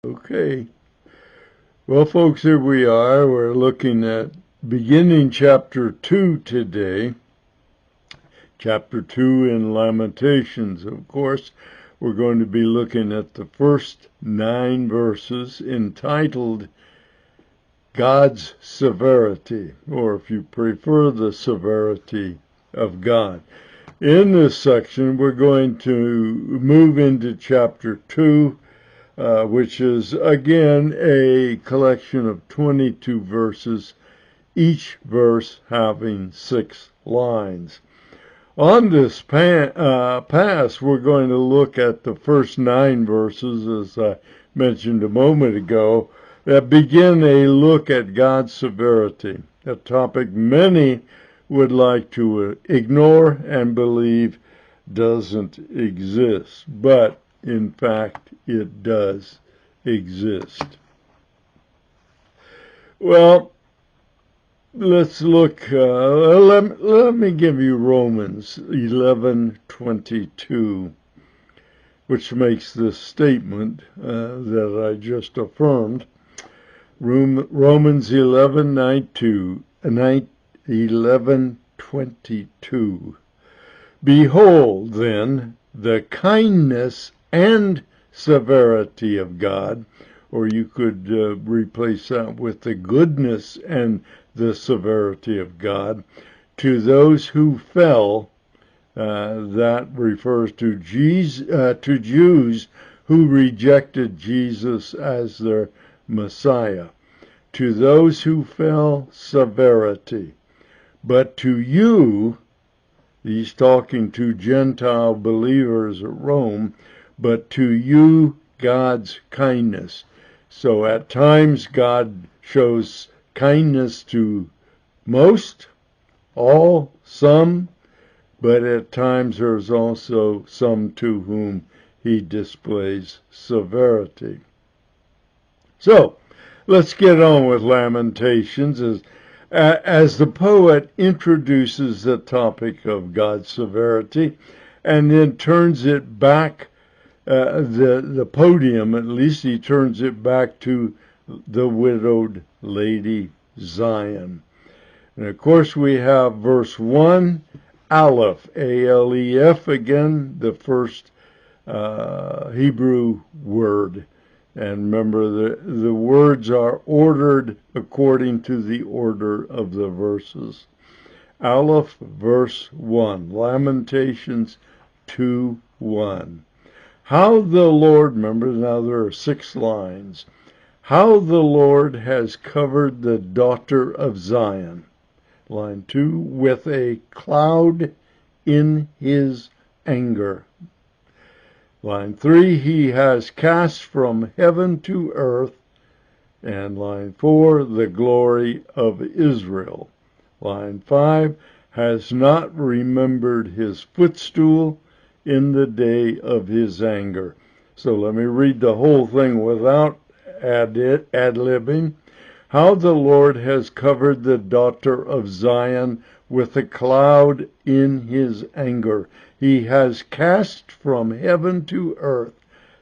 Okay. Well, folks, here we are. We're looking at beginning chapter 2 today. Chapter 2 in Lamentations. Of course, we're going to be looking at the first 9 verses entitled God's Severity, or if you prefer, the Severity of God. In this section, we're going to move into chapter 2, which is, again, a collection of 22 verses, each verse having 6 lines. On this pass, we're going to look at the first 9 verses, as I mentioned a moment ago, that begin a look at God's severity, a topic many would like to ignore and believe doesn't exist, but in fact it does exist. Well, let's look, let me give you Romans 11:22, which makes this statement that I just affirmed. Romans 11:22. Behold, then, the kindness and severity of God, or you could replace that with the goodness and the severity of God, to those who fell. That refers to Jews who rejected Jesus as their Messiah. To those who fell, severity. But to you, he's talking to Gentile believers at Rome, but to you, God's kindness. So at times God shows kindness to most, all, some, but at times there's also some to whom he displays severity. So, let's get on with Lamentations as the poet introduces the topic of God's severity and then turns it back, the podium at least, he turns it back to the widowed lady Zion. And of course we have verse 1, Aleph, A-L-E-F, again, the first Hebrew word. And remember, the words are ordered according to the order of the verses. Aleph, verse 1, Lamentations 2:1. How the Lord, remember now there are 6 lines, how the Lord has covered the daughter of Zion. Line 2, with a cloud in his anger. Line 3, he has cast from heaven to earth. And line 4, the glory of Israel. Line 5, has not remembered his footstool in the day of his anger. So let me read the whole thing without ad-libbing. How the Lord has covered the daughter of Zion with a cloud in his anger. He has cast from heaven to earth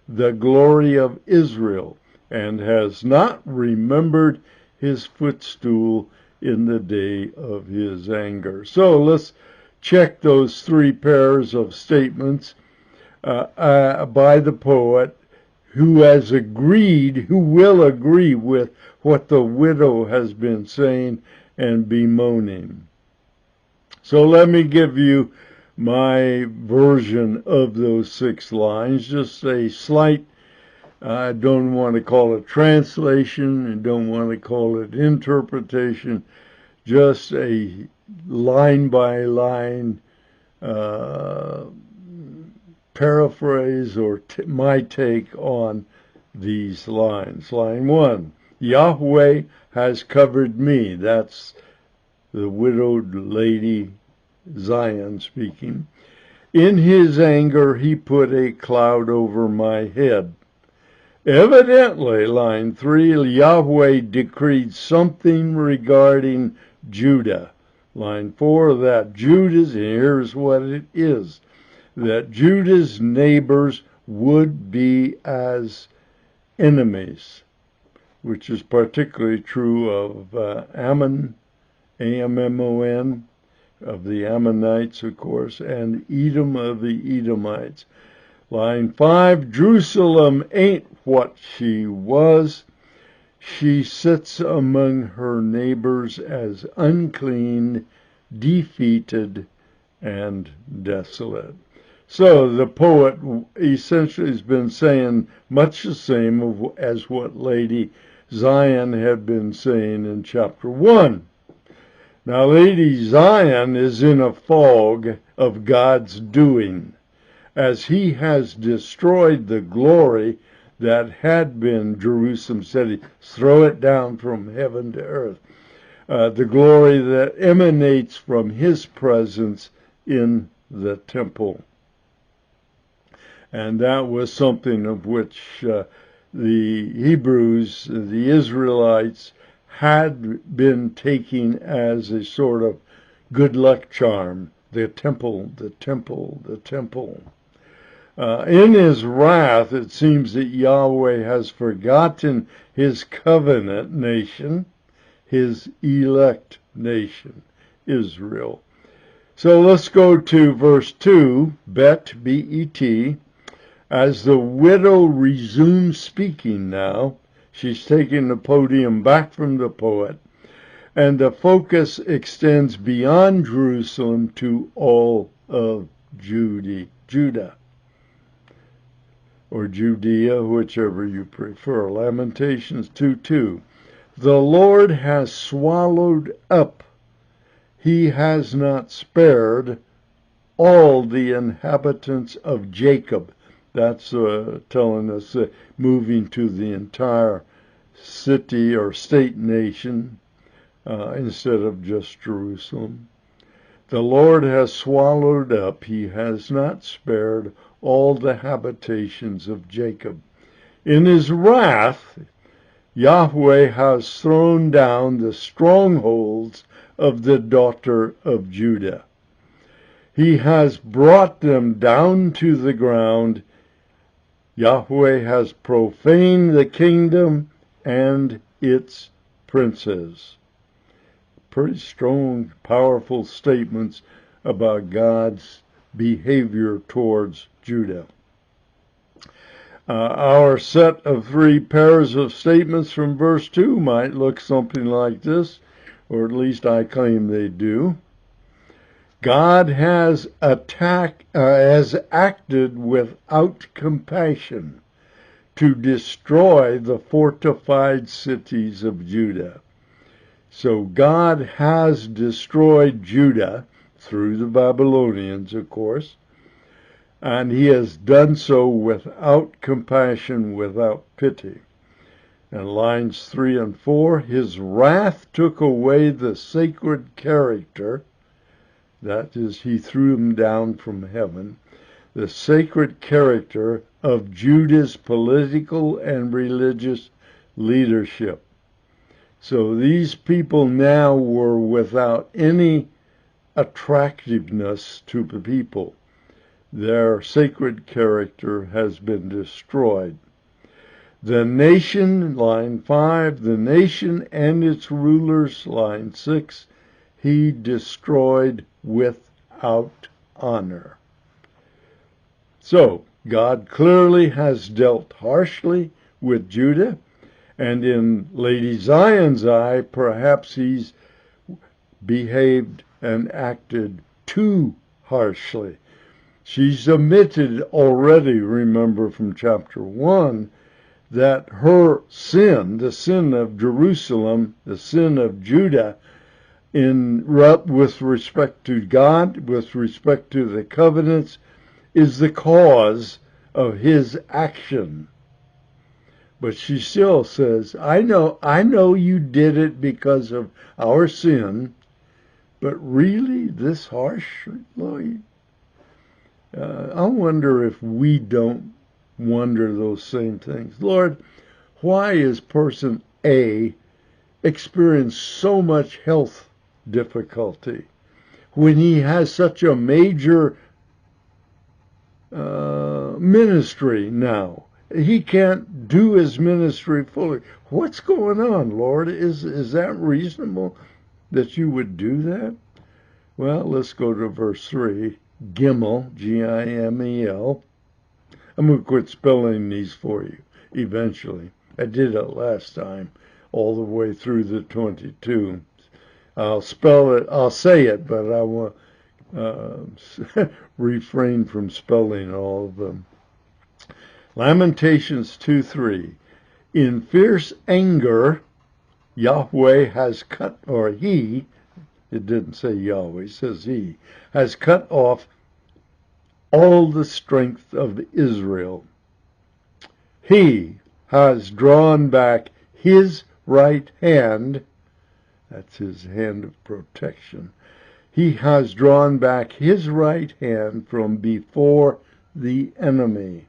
the glory of Israel, and has not remembered his footstool in the day of his anger. So let's check those 3 pairs of statements by the poet, who has agreed, who will agree with what the widow has been saying and bemoaning. So let me give you my version of those 6 lines, just a slight, I don't want to call it translation, I don't want to call it interpretation, just a line-by-line paraphrase or my take on these lines. Line 1, Yahweh has covered me. That's the widowed lady Zion speaking. In his anger he put a cloud over my head. Evidently, line 3, Yahweh decreed something regarding Judah. Line 4, that Judah's, here's what it is, that Judah's neighbors would be as enemies, which is particularly true of Ammon, Ammon, of the Ammonites, of course, and Edom of the Edomites. Line 5, Jerusalem ain't what she was. She sits among her neighbors as unclean, defeated, and desolate. So the poet essentially has been saying much the same as what Lady Zion had been saying in chapter 1. Now, Lady Zion is in a fog of God's doing, as he has destroyed the glory that had been Jerusalem city. Throw it down from heaven to earth. The glory that emanates from his presence in the temple. And that was something of which the Hebrews, the Israelites, had been taking as a sort of good luck charm. The temple, the temple, the temple. In his wrath, it seems that Yahweh has forgotten his covenant nation, his elect nation, Israel. So let's go to verse 2, Bet, B-E-T. As the widow resumes speaking now, she's taking the podium back from the poet, and the focus extends beyond Jerusalem to all of Judah, or Judea, whichever you prefer. Lamentations 2:2. The Lord has swallowed up, he has not spared all the inhabitants of Jacob. That's telling us moving to the entire city or state nation instead of just Jerusalem. The Lord has swallowed up, he has not spared all the habitations of Jacob. In his wrath, Yahweh has thrown down the strongholds of the daughter of Judah. He has brought them down to the ground. Yahweh has profaned the kingdom and its princes. Pretty strong, powerful statements about God's behavior towards Judah. Our set of 3 pairs of statements from verse 2 might look something like this, or at least I claim they do. God has acted without compassion to destroy the fortified cities of Judah. So God has destroyed Judah through the Babylonians, of course, and he has done so without compassion, without pity. And lines 3 and 4, his wrath took away the sacred character. That is, he threw them down from heaven, the sacred character of Judah's political and religious leadership. So these people now were without any attractiveness to the people. Their sacred character has been destroyed. The nation, line 5, the nation and its rulers, line 6, he destroyed without honor. So, God clearly has dealt harshly with Judah, and in Lady Zion's eye, perhaps he's behaved and acted too harshly. She's admitted already, remember from chapter 1, that her sin, the sin of Jerusalem, the sin of Judah, with respect to God, with respect to the covenants, is the cause of his action. But she still says, I know you did it because of our sin, but really this harsh, Lord? I wonder if we don't wonder those same things. Lord, why is person A experience so much health difficulty when he has such a major ministry now he can't do his ministry fully. What's going on, Lord? Is that reasonable that you would do that? Well, let's go to verse 3. Gimel, Gimel. I'm going to quit spelling these for you eventually. I did it last time, all the way through the 22. I'll spell it, I'll say it, but I will refrain from spelling all of them. Lamentations 2:3. In fierce anger, Yahweh has cut, or he, it didn't say Yahweh, it says he, has cut off all the strength of Israel. He has drawn back his right hand, that's his hand of protection. He has drawn back his right hand from before the enemy.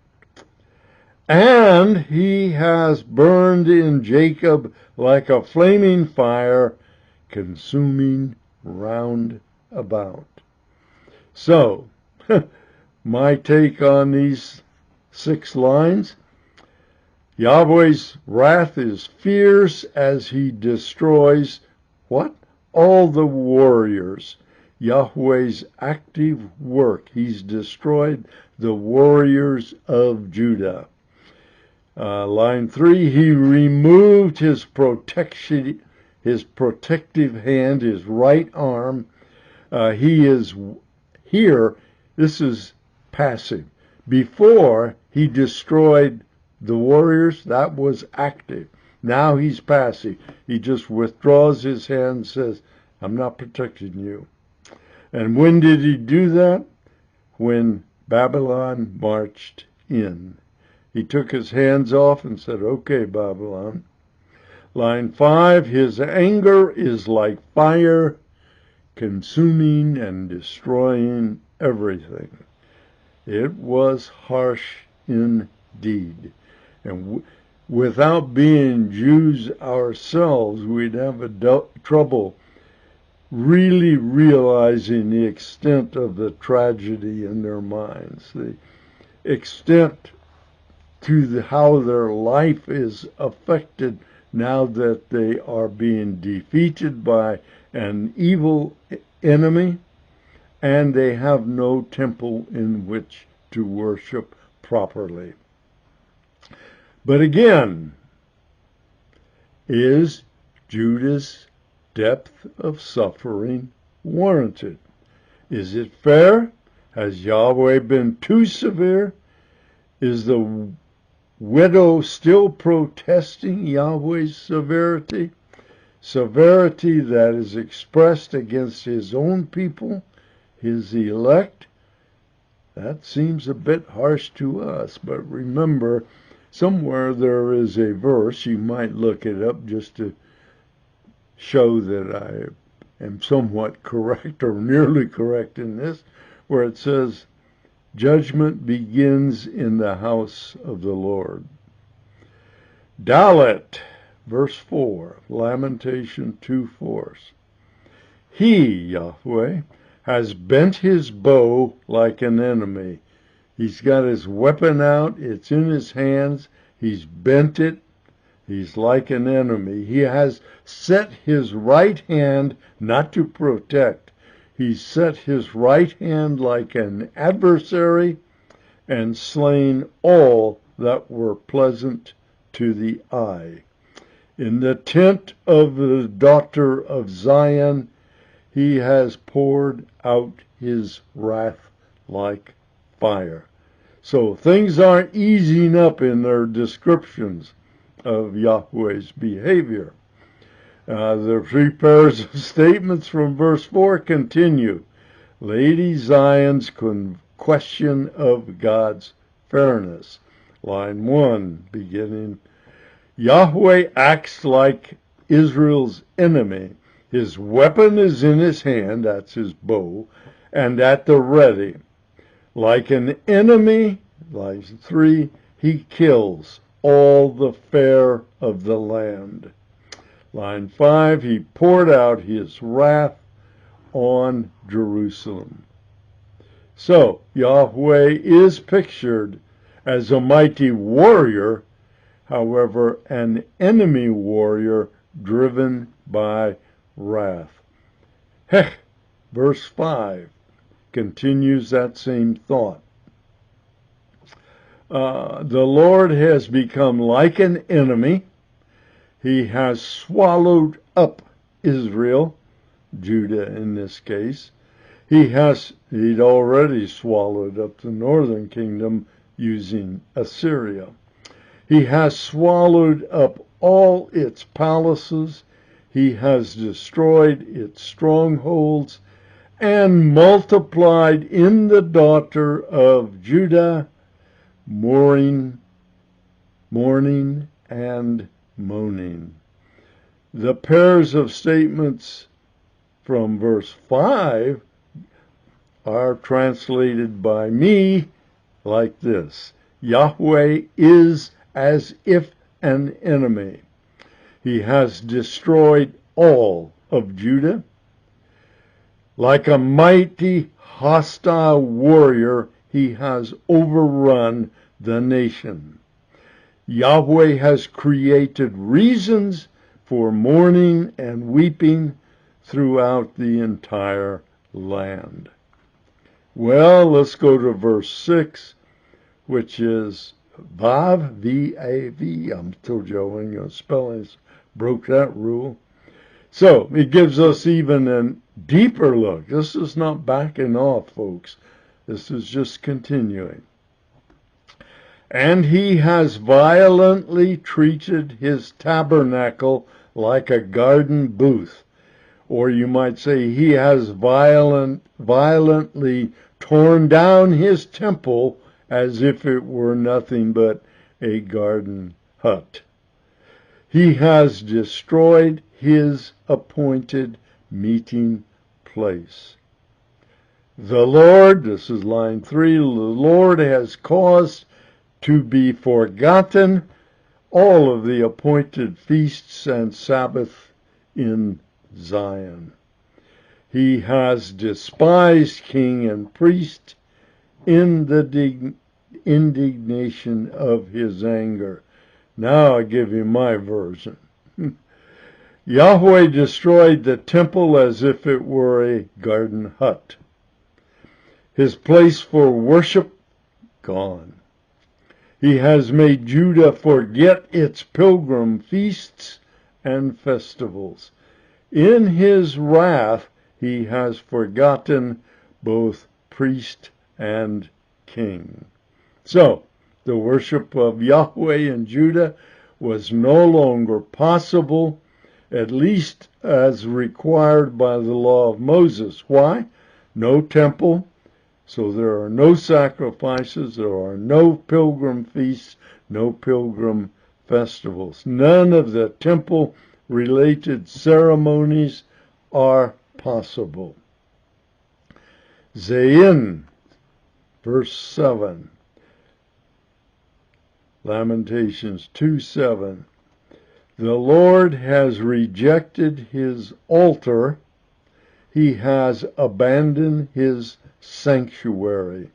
And he has burned in Jacob like a flaming fire, consuming round about. So, my take on these 6 lines, Yahweh's wrath is fierce as he destroys what? All the warriors. Yahweh's active work. He's destroyed the warriors of Judah. Line 3, he removed his protective hand, his right arm. He is here, this is passive. Before he destroyed the warriors, that was active. Now he's passive. He just withdraws his hand and says, I'm not protecting you. And when did he do that? When Babylon marched in. He took his hands off and said, okay, Babylon. Line 5, his anger is like fire, consuming and destroying everything. It was harsh indeed. And without being Jews ourselves, we'd have trouble really realizing the extent of the tragedy in their minds, the extent to how their life is affected now that they are being defeated by an evil enemy, and they have no temple in which to worship properly. But again, is Judah's depth of suffering warranted? Is it fair? Has Yahweh been too severe? Is the widow still protesting Yahweh's severity? Severity that is expressed against his own people, his elect? That seems a bit harsh to us, but remember, somewhere there is a verse, you might look it up just to show that I am somewhat correct or nearly correct in this, where it says, judgment begins in the house of the Lord. Dalet, verse 4, Lamentation 2:4. He, Yahweh, has bent his bow like an enemy. He's got his weapon out, it's in his hands, he's bent it, he's like an enemy. He has set his right hand not to protect. He's set his right hand like an adversary and slain all that were pleasant to the eye. In the tent of the daughter of Zion, he has poured out his wrath like fire. So things aren't easing up in their descriptions of Yahweh's behavior. The 3 pairs of statements from verse 4 continue. Lady Zion's question of God's fairness. Line 1, beginning, Yahweh acts like Israel's enemy. His weapon is in his hand, that's his bow, and at the ready. Like an enemy, line 3, he kills all the fair of the land. Line 5, he poured out his wrath on Jerusalem. So, Yahweh is pictured as a mighty warrior, however, an enemy warrior driven by wrath. Hech, verse 5, continues that same thought. The Lord has become like an enemy. He has swallowed up Israel, Judah in this case. He'd already swallowed up the northern kingdom using Assyria. He has swallowed up all its palaces. He has destroyed its strongholds and multiplied in the daughter of Judah mourning and moaning. The pairs of statements from verse 5 are translated by me like this. Yahweh is as if an enemy. He has destroyed all of Judah. Like a mighty hostile warrior, he has overrun the nation. Yahweh has created reasons for mourning and weeping throughout the entire land. Well, let's go to verse 6, which is Vav, V-A-V. I told you I wasn't going to spell it. Broke that rule. So it gives us even a deeper look. This is not backing off, folks. This is just continuing. And he has violently treated his tabernacle like a garden booth. Or you might say he has violently torn down his temple as if it were nothing but a garden hut. He has destroyed his appointed meeting place. The Lord, this is line 3, the Lord has caused to be forgotten all of the appointed feasts and Sabbath in Zion. He has despised king and priest in the indignation of his anger. Now I give you my version. Yahweh destroyed the temple as if it were a garden hut. His place for worship gone. He has made Judah forget its pilgrim feasts and festivals. In his wrath, he has forgotten both priest and king. So, the worship of Yahweh in Judah was no longer possible, at least as required by the law of Moses. Why? No temple, so there are no sacrifices, there are no pilgrim feasts, no pilgrim festivals. None of the temple-related ceremonies are possible. Zayin, verse 7. Lamentations 2:7. The Lord has rejected his altar. He has abandoned his sanctuary.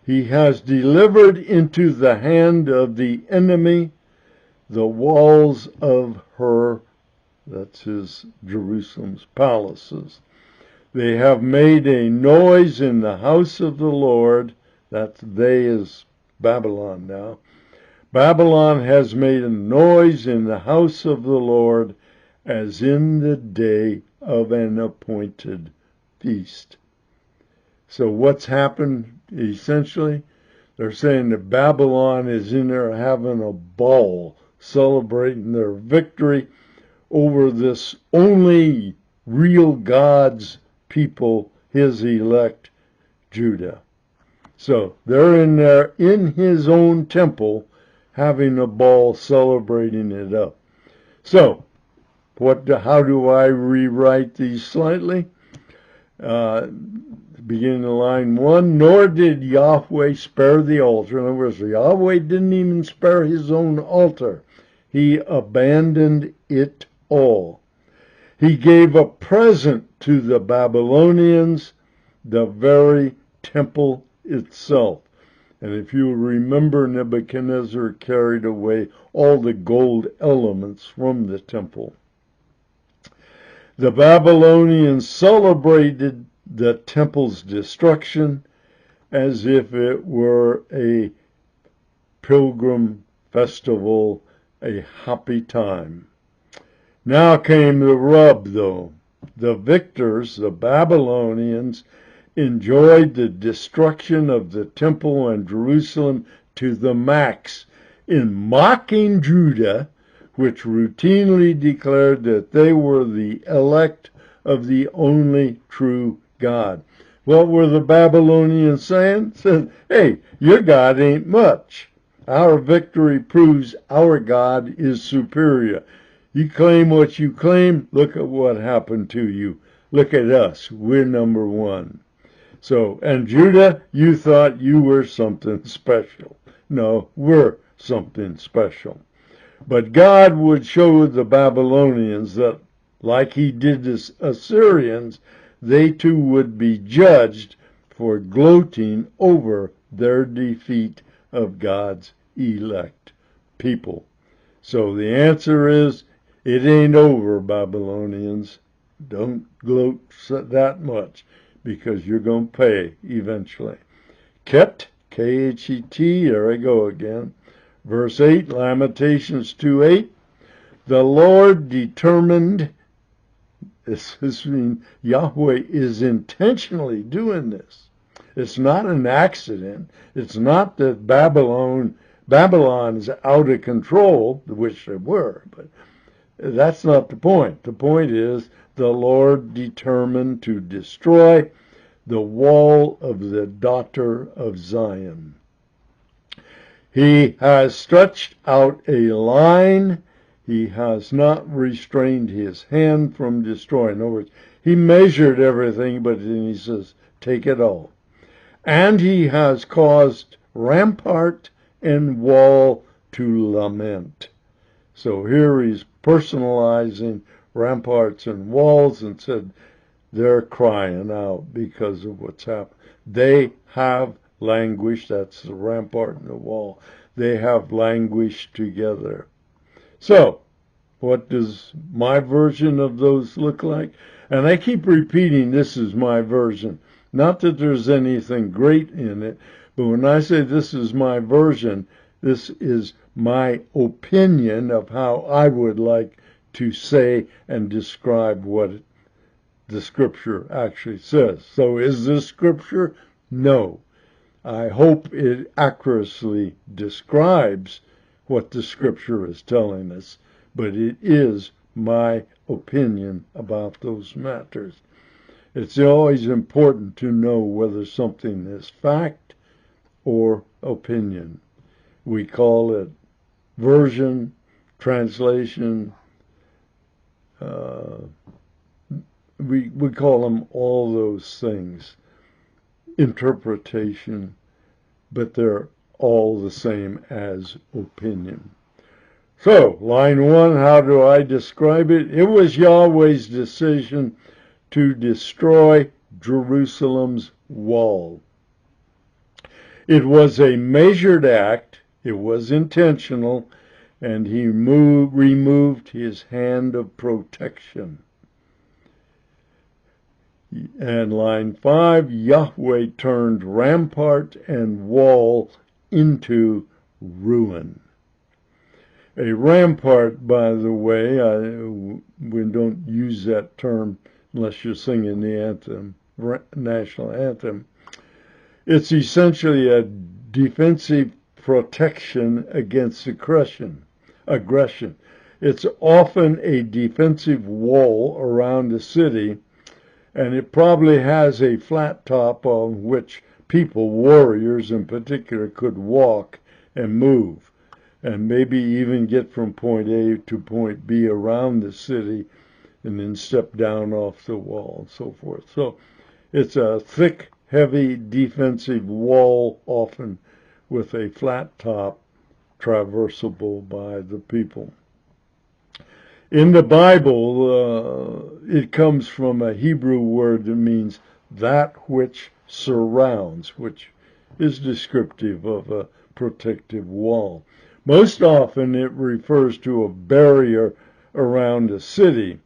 He has delivered into the hand of the enemy the walls of her, that's his Jerusalem's palaces. They have made a noise in the house of the Lord. That they is Babylon now. Babylon has made a noise in the house of the Lord as in the day of an appointed feast. So what's happened essentially? They're saying that Babylon is in there having a ball, celebrating their victory over this only real God's people, his elect, Judah. So they're in there in his own temple having a ball, celebrating it up. So, how do I rewrite these slightly? Beginning of line 1, nor did Yahweh spare the altar. In other words, Yahweh didn't even spare his own altar. He abandoned it all. He gave a present to the Babylonians, the very temple itself. And if you remember, Nebuchadnezzar carried away all the gold elements from the temple. The Babylonians celebrated the temple's destruction as if it were a pilgrim festival, a happy time. Now came the rub, though. The victors, the Babylonians, enjoyed the destruction of the temple and Jerusalem to the max in mocking Judah, which routinely declared that they were the elect of the only true God. What were the Babylonians saying? Said, hey, your God ain't much. Our victory proves our God is superior. You claim what you claim, look at what happened to you. Look at us, we're number one. So, and Judah, you thought you were something special. No, we're something special. But God would show the Babylonians that, like he did the Assyrians, they too would be judged for gloating over their defeat of God's elect people. So the answer is, it ain't over, Babylonians. Don't gloat that much, because you're going to pay eventually. Ket, K-H-E-T, there I go again. Verse 8, Lamentations 2:8. The Lord determined, this means Yahweh is intentionally doing this. It's not an accident. It's not that Babylon's out of control, which they were, but that's not the point. The point is the Lord determined to destroy the wall of the daughter of Zion. He has stretched out a line. He has not restrained his hand from destroying. In other words, he measured everything, but then he says, take it all. And he has caused rampart and wall to lament. So here he's personalizing ramparts and walls and said, they're crying out because of what's happened. They have languished. That's the rampart and the wall. They have languished together. So, what does my version of those look like? And I keep repeating, this is my version. Not that there's anything great in it, but when I say this is my version, this is my opinion of how I would like to say and describe what the scripture actually says. So is this scripture? No. I hope it accurately describes what the scripture is telling us, but it is my opinion about those matters. It's always important to know whether something is fact or opinion. We call it version, translation, we call them all those things, interpretation, but they're all the same as opinion. So, line 1, how do I describe it? It was Yahweh's decision to destroy Jerusalem's wall. It was a measured act, it was intentional, and he removed his hand of protection. And line 5, Yahweh turned rampart and wall into ruin. A rampart, by the way, we don't use that term unless you're singing the anthem, national anthem. It's essentially a defensive protection against aggression. It's often a defensive wall around the city, and it probably has a flat top on which people, warriors in particular, could walk and move, and maybe even get from point A to point B around the city, and then step down off the wall and so forth. So it's a thick, heavy defensive wall, often with a flat top, traversable by the people. In the Bible, it comes from a Hebrew word that means that which surrounds, which is descriptive of a protective wall. Most often it refers to a barrier around a city,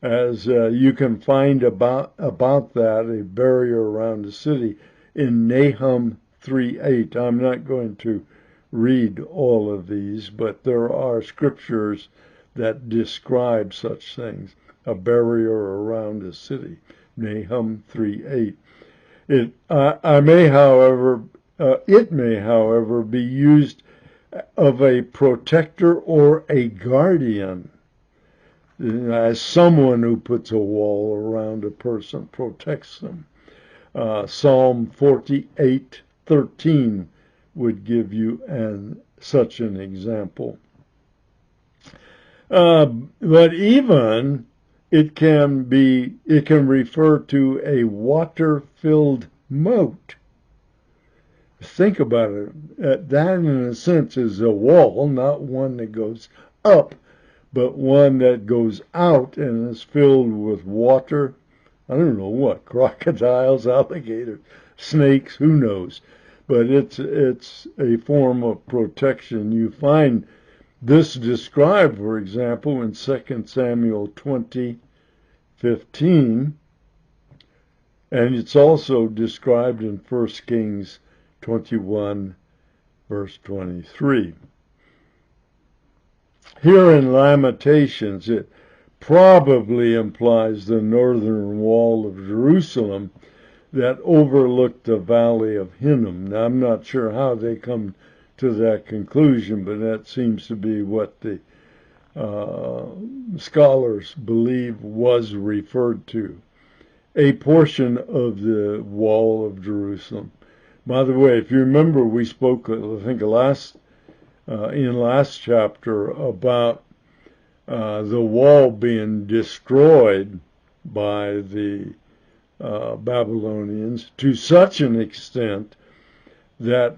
as you can find about that, a barrier around a city, in Nahum 3:8. I'm not going to read all of these, but there are scriptures that describe such things, a barrier around a city, Nahum 3:8. It may, however, be used of a protector or a guardian, as someone who puts a wall around a person, protects them. Psalm 48:13 would give you such an example. But even it can refer to a water-filled moat. Think about it. That, in a sense, is a wall, not one that goes up, but one that goes out and is filled with water. I don't know what, crocodiles, alligators, snakes, who knows. But it's a form of protection. You find this described, for example, in 2 Samuel 20:15, and it's also described in 1 Kings 21, verse 23. Here in Lamentations, it probably implies the northern wall of Jerusalem that overlooked the valley of Hinnom. Now, I'm not sure how they come to that conclusion, but that seems to be what the scholars believe was referred to. A portion of the wall of Jerusalem. By the way, if you remember, we spoke, I think, in last chapter about the wall being destroyed by the Babylonians to such an extent that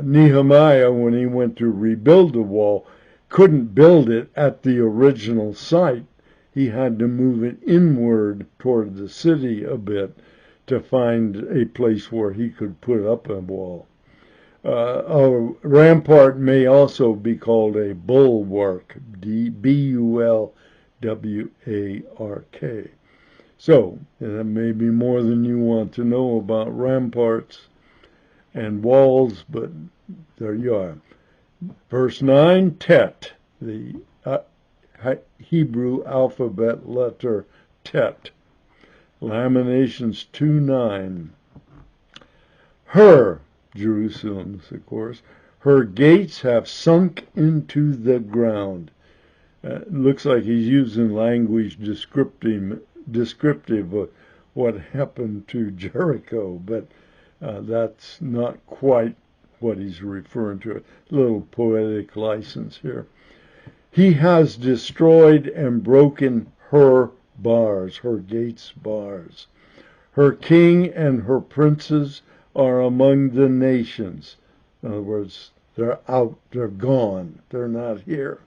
Nehemiah, when he went to rebuild the wall, couldn't build it at the original site. He had to move it inward toward the city a bit to find a place where he could put up a wall. A rampart may also be called a bulwark, B-U-L-W-A-R-K. So, that may be more than you want to know about ramparts and walls, but there you are. Verse 9, Tet, the Hebrew alphabet letter Tet. Lamentations 2:9. Her, Jerusalem's, of course, her gates have sunk into the ground. Looks like he's using language descriptive of what happened to Jericho, but that's not quite what he's referring to. A little poetic license here. He has destroyed and broken her bars, her gates' bars. Her king and her princes are among the nations. In other words, they're out, they're gone, they're not here.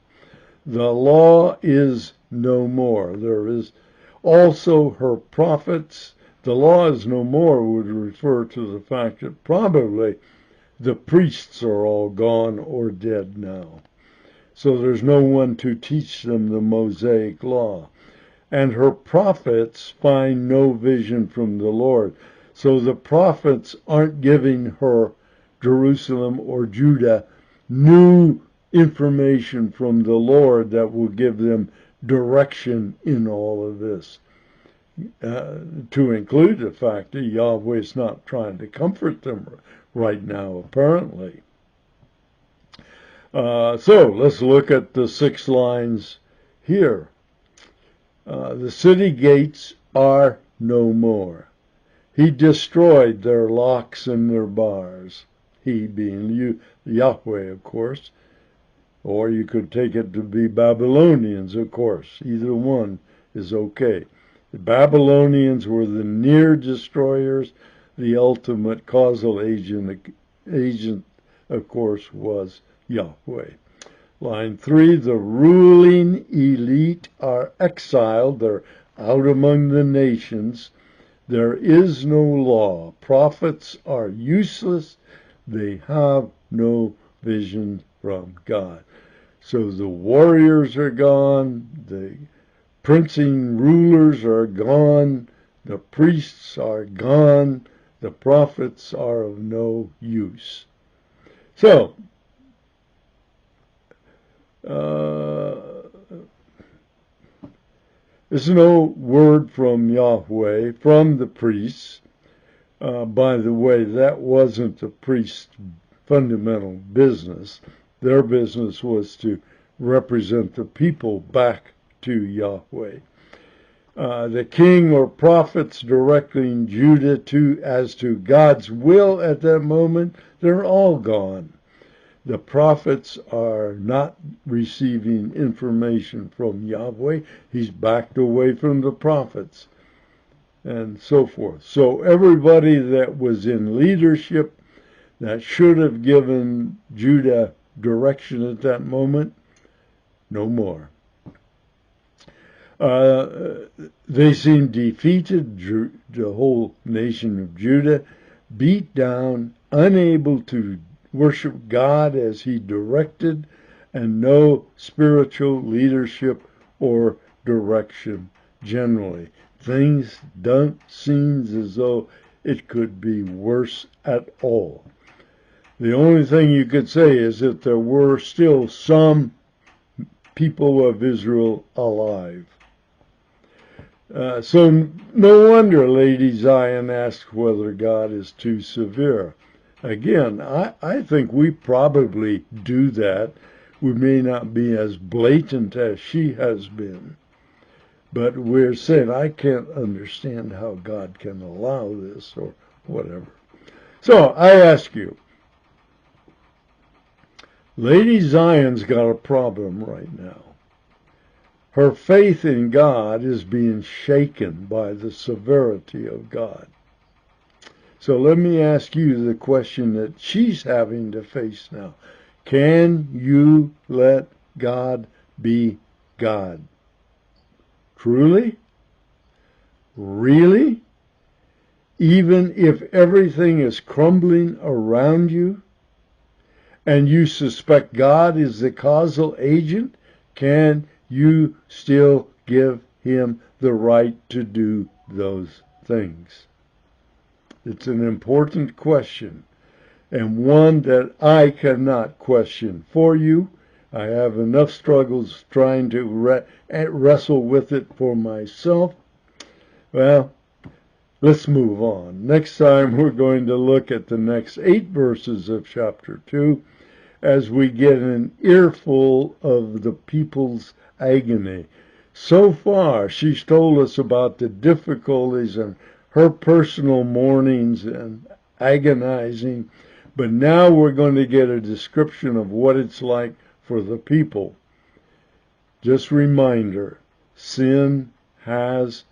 The law is no more. There is also her prophets. The law is no more would refer to the fact that probably the priests are all gone or dead now. So there's no one to teach them the Mosaic law. And her prophets find no vision from the Lord. So the prophets aren't giving her, Jerusalem or Judah, new information from the Lord that will give them direction in all of this. To include the fact that Yahweh is not trying to comfort them right now, apparently. So let's look at the 6 lines here. The city gates are no more. He destroyed their locks and their bars. He being Yahweh, of course. Or you could take it to be Babylonians, of course. Either one is okay. The Babylonians were the near destroyers. The ultimate causal agent, of course, was Yahweh. Line 3, the ruling elite are exiled. They're out among the nations. There is no law. Prophets are useless. They have no vision from God. So the warriors are gone. The princeling rulers are gone. The priests are gone. The prophets are of no use. So, there's no word from Yahweh, from the priests. By the way, that wasn't the priest's fundamental business. Their business was to represent the people back to Yahweh. The king or prophets directing Judah as to God's will at that moment, they're all gone. The prophets are not receiving information from Yahweh. He's backed away from the prophets and so forth. So everybody that was in leadership that should have given Judah direction at that moment, no more. They seem defeated, the whole nation of Judah, beat down, unable to worship God as he directed, and no spiritual leadership or direction generally. Things don't seem as though it could be worse at all. The only thing you could say is that there were still some people of Israel alive. So no wonder Lady Zion asks whether God is too severe. Again, I think we probably do that. We may not be as blatant as she has been, but we're saying, I can't understand how God can allow this or whatever. So I ask you, Lady Zion's got a problem right now. Her faith in God is being shaken by the severity of God. So let me ask you the question that she's having to face now. Can you let God be God? Truly? Really? Even if everything is crumbling around you and you suspect God is the causal agent, can you still give him the right to do those things? It's an important question, and one that I cannot question for you. I have enough struggles trying to wrestle with it for myself. Well, let's move on. Next time we're going to look at the next 8 verses of chapter 2 as we get an earful of the people's agony. So far, she's told us about the difficulties and her personal mournings and agonizing, but now we're going to get a description of what it's like for the people. Just reminder, sin has